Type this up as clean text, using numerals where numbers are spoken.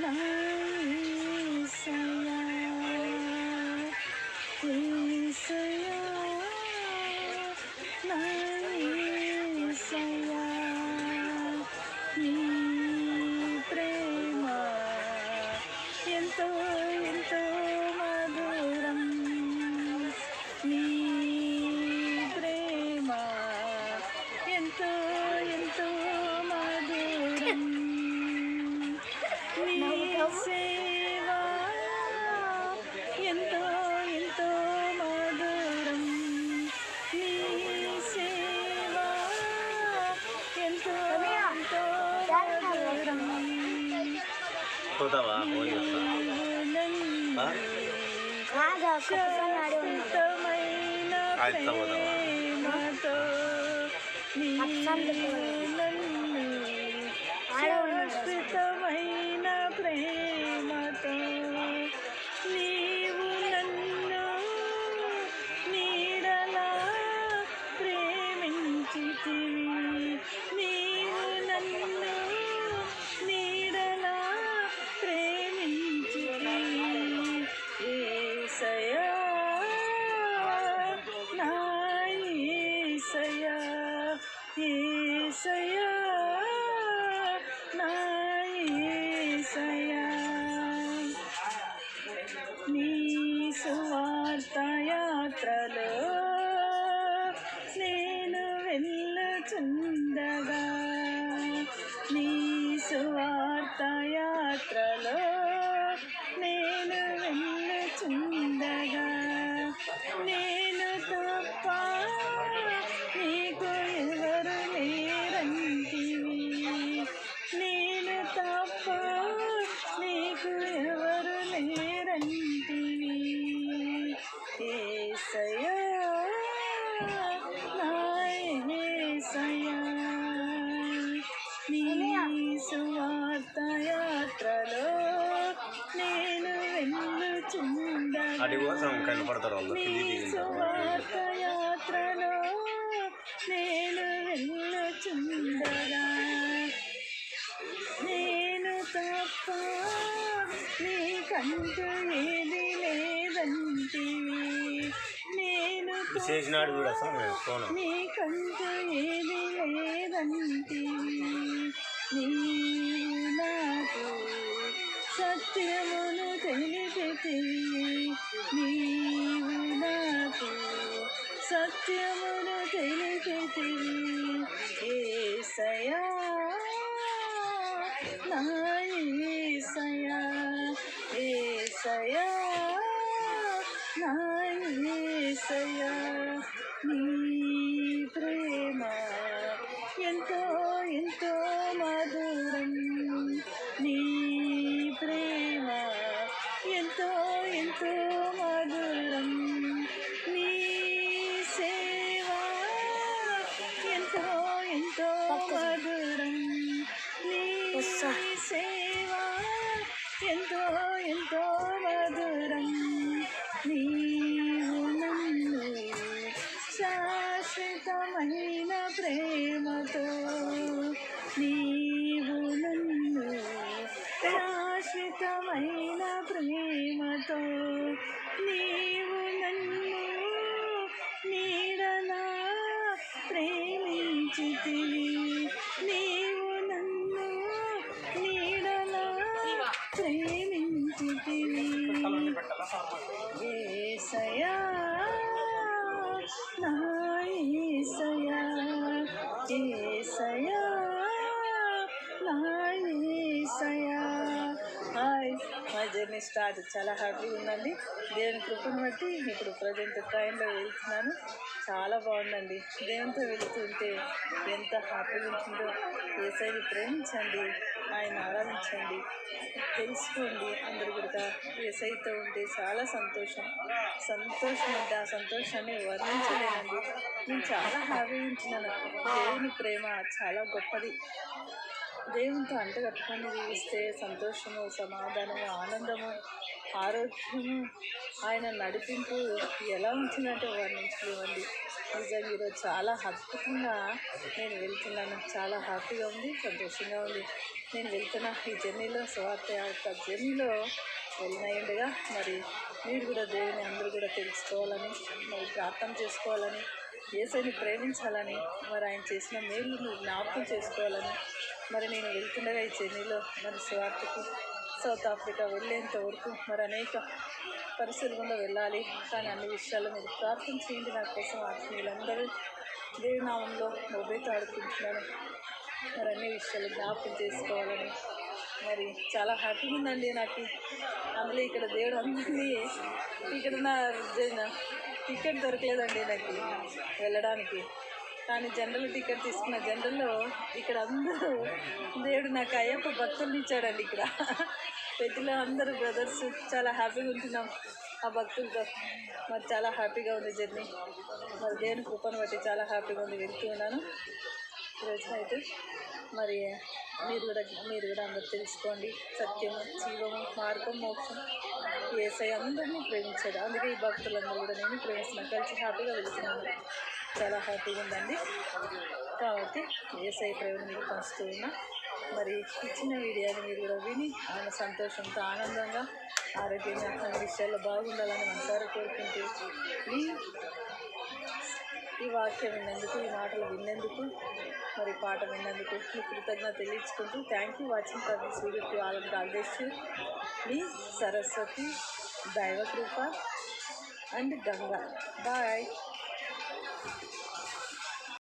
నా యేసయ్యా యేసయ్యా నా యేసయ్యా నీ ప్రేమ ఎంతో ఎంతో మధురం నీ ప్రేమ ఎంతో ఎంతో మధురం నీ సేవ ఎంతో ఎంతో మధురం నీ సేవ ఎంతో ఎంతో మధురం శాశ్వతమైన ప్రేమతో శాశ్వతమైన ప్రేమతో నీవు నన్ను నీడలా ప్రేమించితివి నీవు నన్ను నీడలా ప్రేమించితివి యేసయ్యా నా యేసయ్యా యేసయ్యా నా యేసయ్యా నీ సువార్త యాత్రలో నేను వెళ్ళుచుండగా నీ సువార్త యాత్రలో నేను వెళ్ళుచుండగా నేను తప్ప నీకు ఎవరు లేరంటివి నేను తప్ప నీకు ఎవరు లేరంటివి యేసయ్యా నా యేసయ్యా నీ సువార్త యాత్రలో నేను వెళ్ళుచుండగా నీ సువార్త యాత్రలో నేను వెళ్ళుచుండగా నేను తప్ప నీకంటూ ఏది లేదంటివి నేను నీకంటూ ఏది లేదంటివి నీవు నాకు సత్యమును తెలిపితివి నీవు నాకు సత్యమును తెలిపితివి యేసయ్యా నా యేసయ్యా యేసయ్యా నా యేసయ్యా నీ ప్రేమ ఎంతో ఎంతో మధురం నీ ప్రేమ ఎంతో ఎంతో మధురం నీ సేవ ఎంతో ఎంతో మధురం నీ సేవ ఎంతో ఎంతో మధురం నీవు నన్ను శాశ్వతమైన ప్రేమతో నీవు నన్ను శాశ్వతమైన ప్రేమతో నీవు నన్ను నీడలా ప్రేమించితివి నీవు నన్ను నీడలా ప్రేమించితివి యేసయ్యా నా యేసయ్యా యేసయ్యా నా యేసయ్యా హాయ్ మా జర్నీ స్టార్ట్ చాలా హ్యాపీగా ఉందండి దేవుని కృపను బట్టి ఇప్పుడు ప్రజెంట్ ట్రైన్లో వెళ్తున్నాను చాలా బాగుందండి దేవునితో వెళ్తుంటే ఎంత హ్యాపీగా ఉంటుందో యేసయ్యని ప్రేమించండి ఆయన ఆరాధించండి తెలుసుకోండి అందరు కూడా యేసయ్యతో ఉంటే చాలా సంతోషం అంటే ఆ సంతోషాన్ని వర్ణించలేనండి నేను చాలా హ్యాపీగా ఉంటున్నాను. దేవుని ప్రేమ చాలా గొప్పది. దేవునితో అంటగట్టుకొని జీవిస్తే సంతోషము, సమాధానము, ఆనందము, ఆరోగ్యము, ఆయన నడిపింపు ఎలా ఉంటుందంటే వర్ణించలేమండి. నిజంగా ఈరోజు చాలా అద్భుతంగా నేను వెళ్తున్నాను. చాలా హ్యాపీగా ఉంది, సంతోషంగా ఉంది. నేను వెళ్తున్న ఈ జర్నీలో స్వార్థ యొక్క జర్నీలో వెళ్ళినాయండిగా మరి మీరు కూడా దేవుని అందరూ కూడా తెలుసుకోవాలని, మరి ప్రార్థన చేసుకోవాలని, యేసుని ప్రేమించాలని, మరి ఆయన చేసిన మేలును జ్ఞాపకం చేసుకోవాలని, మరి నేను వెళ్తుండగా ఈ జర్నీలో మరి స్వార్థకు సౌత్ ఆఫ్రికా వెళ్ళేంత వరకు మరి అనేక పరిస్థితులు గుండా వెళ్ళాలి. కానీ అన్ని విషయాల్లో మీరు ప్రార్థన చేయండి. నా కోసం ఆత్మీయులందరూ దేవునామంలో మొబైల్ ఆడుకుంటున్నాను. మరి అన్ని విషయాలు జ్ఞాపకం చేసుకోవాలని మరి చాలా హ్యాపీగా ఉందండి నాకు. అందులో ఇక్కడ దేవుడు అందరినీ ఇక్కడ నా టికెట్ దొరకలేదండి నాకు వెళ్ళడానికి. కానీ జనరల్ టికెట్ తీసుకున్న జనరల్లో ఇక్కడ అందరూ దేవుడు నాకు అయ్యప్ప భక్తుల్ని ఇచ్చాడండి. ఇక్కడ పెద్దలో అందరూ బ్రదర్స్ చాలా హ్యాపీగా ఉంటున్నాం ఆ భక్తులతో. మరి చాలా హ్యాపీగా ఉంది జర్నీ. మరి దేవుని కృపను బట్టి చాలా హ్యాపీగా ఉంది. వెళ్తూ ఉన్నాను ఈరోజు అయితే. మరి మీరు కూడా అందరూ తెలుసుకోండి. సత్యము, జీవము, మార్గం, మోక్షం యేసయ్య అందరినీ ప్రేమించాడు. అందుకే ఈ భక్తులందరూ కూడా నేను ప్రేమిస్తున్నాను. కలిసి హ్యాపీగా వెళ్తున్నాను. చాలా హ్యాపీగా ఉందండి. కాబట్టి యేసయ్య ప్రేమను మీకు పంచుతూ ఉన్నా. మరి ఇచ్చిన వీడియోని మీరు కూడా విని ఆయన సంతోషంతో ఆనందంగా ఆరోగ్యంగా అన్ని విషయాల్లో బాగుండాలని మనసారా కోరుకుంటూ ఈ వాక్యం విన్నందుకు, ఈ మాటలు విన్నందుకు, మరి పాట విన్నందుకు మీ కృతజ్ఞత తెలియచుకుంటూ thank you watching for this video to all of gods. మీ సరస్వతి, దైవకృప అండ్ గంగా. బాయ్.